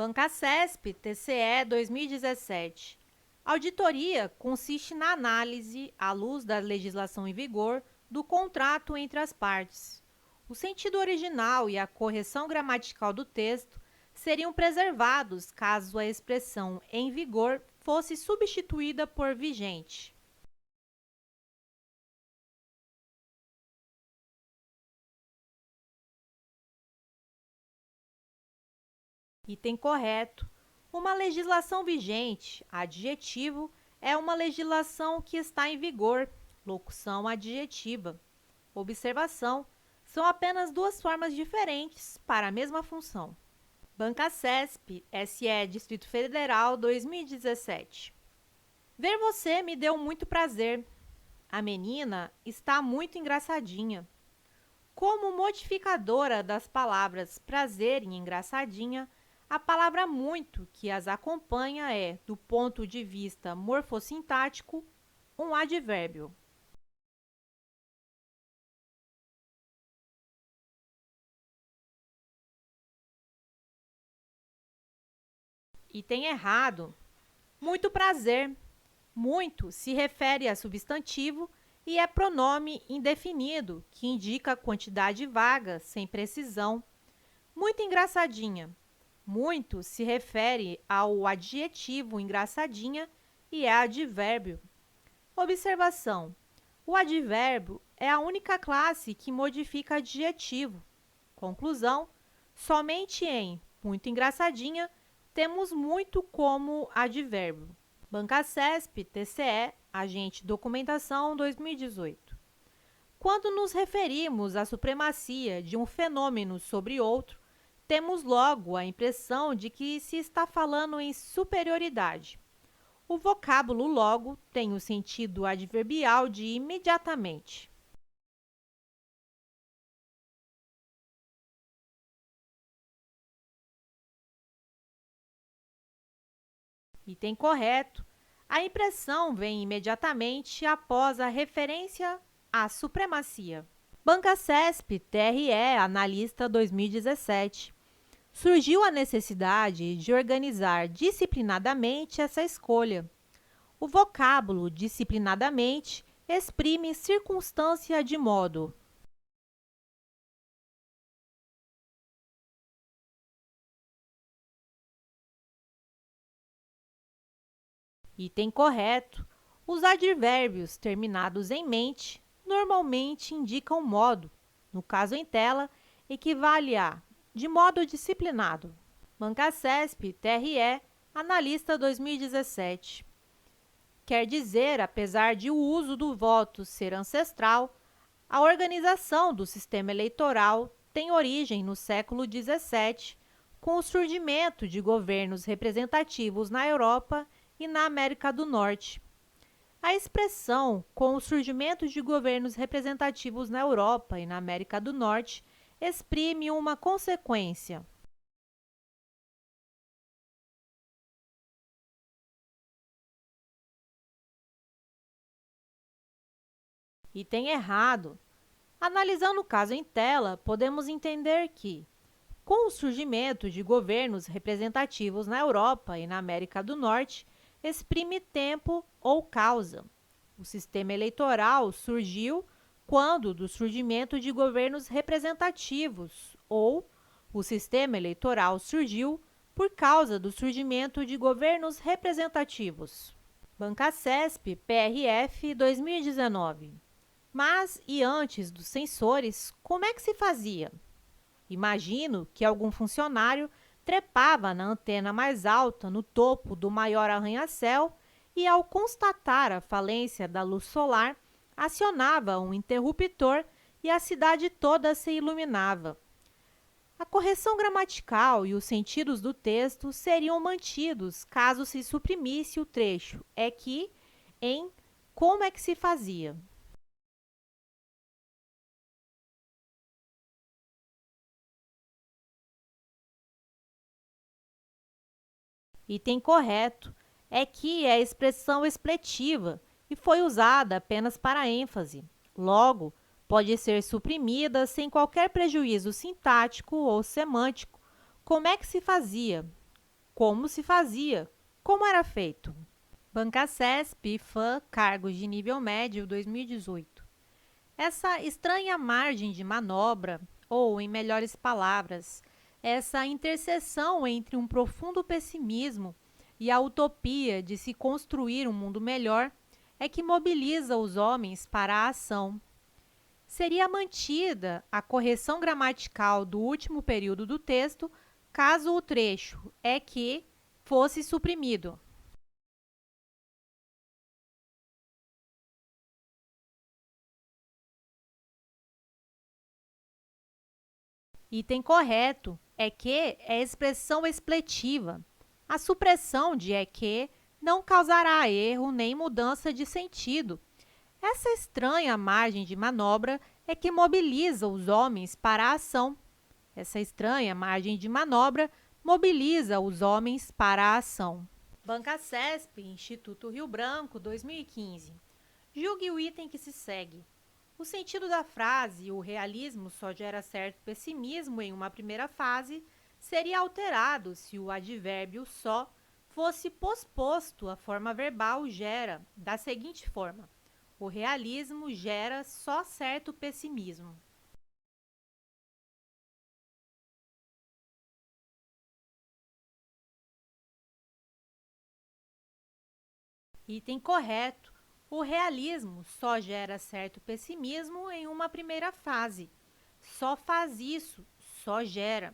Bancasesp, TCE 2017. Auditoria consiste na análise, à luz da legislação em vigor, do contrato entre as partes. O sentido original e a correção gramatical do texto seriam preservados caso a expressão em vigor fosse substituída por vigente. Item correto. Uma legislação vigente, adjetivo, é uma legislação que está em vigor, locução adjetiva. Observação: são apenas duas formas diferentes para a mesma função. Bancasesp, SE Distrito Federal, 2017. Ver você me deu muito prazer. A menina está muito engraçadinha. Como modificadora das palavras prazer e engraçadinha, a palavra muito que as acompanha é, do ponto de vista morfossintático, um advérbio. Item errado. Muito prazer. Muito se refere a substantivo e é pronome indefinido, que indica quantidade vaga, sem precisão. Muito engraçadinha. Muito se refere ao adjetivo engraçadinha e é advérbio. Observação: o advérbio é a única classe que modifica adjetivo. Conclusão: somente em muito engraçadinha temos muito como advérbio. Bancasesp, TCE, Agente Documentação 2018. Quando nos referimos à supremacia de um fenômeno sobre outro, temos logo a impressão de que se está falando em superioridade. O vocábulo logo tem o sentido adverbial de imediatamente. Item correto. A impressão vem imediatamente após a referência à supremacia. Bancasesp, TRE, Analista 2017. Surgiu a necessidade de organizar disciplinadamente essa escolha. O vocábulo disciplinadamente exprime circunstância de modo. Item correto. Os advérbios terminados em mente normalmente indicam modo. No caso em tela, equivale a de modo disciplinado. Bancasesp, TRE, Analista 2017. Quer dizer, apesar de o uso do voto ser ancestral, a organização do sistema eleitoral tem origem no século XVII, com o surgimento de governos representativos na Europa e na América do Norte. A expressão "com o surgimento de governos representativos na Europa e na América do Norte" exprime uma consequência. Item errado. Analisando o caso em tela, podemos entender que, com o surgimento de governos representativos na Europa e na América do Norte, exprime tempo ou causa. O sistema eleitoral surgiu quando do surgimento de governos representativos, ou o sistema eleitoral surgiu por causa do surgimento de governos representativos. Bancasesp, PRF 2019. Mas, e antes dos sensores, como é que se fazia? Imagino que algum funcionário trepava na antena mais alta, no topo do maior arranha-céu, e, ao constatar a falência da luz solar, acionava um interruptor e a cidade toda se iluminava. A correção gramatical e os sentidos do texto seriam mantidos caso se suprimisse o trecho "é que", em "como é que se fazia". Item correto. "É que" é a expressão expletiva e foi usada apenas para ênfase. Logo, pode ser suprimida sem qualquer prejuízo sintático ou semântico. Como é que se fazia? como se fazia, como era feito. Banca CESP, IFAM, cargos de nível médio 2018. Essa estranha margem de manobra, ou, em melhores palavras, essa interseção entre um profundo pessimismo e a utopia de se construir um mundo melhor, é que mobiliza os homens para a ação. Seria mantida a correção gramatical do último período do texto, caso o trecho "é que" fosse suprimido. Item correto, "é que" é expressão expletiva. A supressão de "é que" não causará erro nem mudança de sentido. Essa estranha margem de manobra é que mobiliza os homens para a ação. Essa estranha margem de manobra mobiliza os homens para a ação. Banca CESP, Instituto Rio Branco, 2015. Julgue o item que se segue. O sentido da frase "o realismo só gera certo pessimismo em uma primeira fase" seria alterado se o advérbio "só" fosse posposto à forma verbal "gera", da seguinte forma: o realismo gera só certo pessimismo. Item correto. O realismo só gera certo pessimismo em uma primeira fase. Só faz isso, só gera.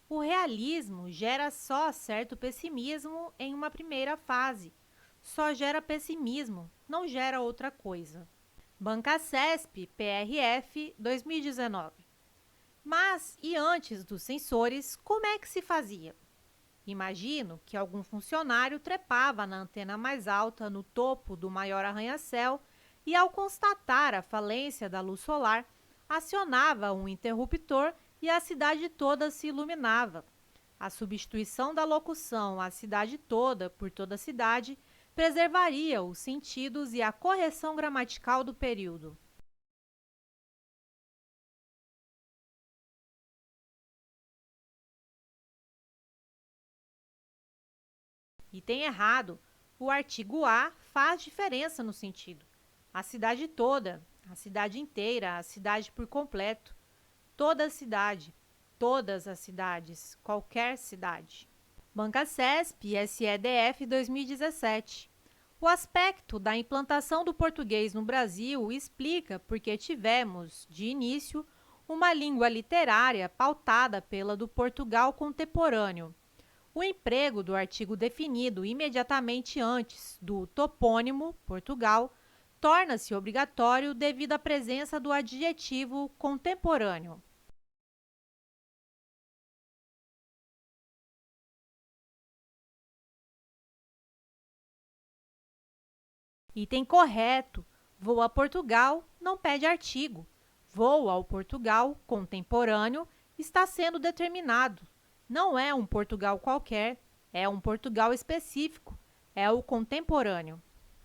O realismo gera só certo pessimismo em uma primeira fase. Só gera pessimismo, não gera outra coisa. Banca CESP, PRF, 2019. Mas, e antes dos sensores, como é que se fazia? Imagino que algum funcionário trepava na antena mais alta no topo do maior arranha-céu e, ao constatar a falência da luz solar, acionava um interruptor e a cidade toda se iluminava. A substituição da locução "a cidade toda" por "toda a cidade" preservaria os sentidos e a correção gramatical do período. Item errado. O artigo "a" faz diferença no sentido. A cidade toda, a cidade inteira, a cidade por completo. Toda a cidade, todas as cidades, qualquer cidade. Banca CESP, SEDF 2017. O aspecto da implantação do português no Brasil explica por que tivemos, de início, uma língua literária pautada pela do Portugal contemporâneo. O emprego do artigo definido imediatamente antes do topônimo Portugal torna-se obrigatório devido à presença do adjetivo contemporâneo. Item correto. Vou a Portugal não pede artigo. Vou ao Portugal contemporâneo está sendo determinado. Não é um Portugal qualquer, é um Portugal específico, é o contemporâneo.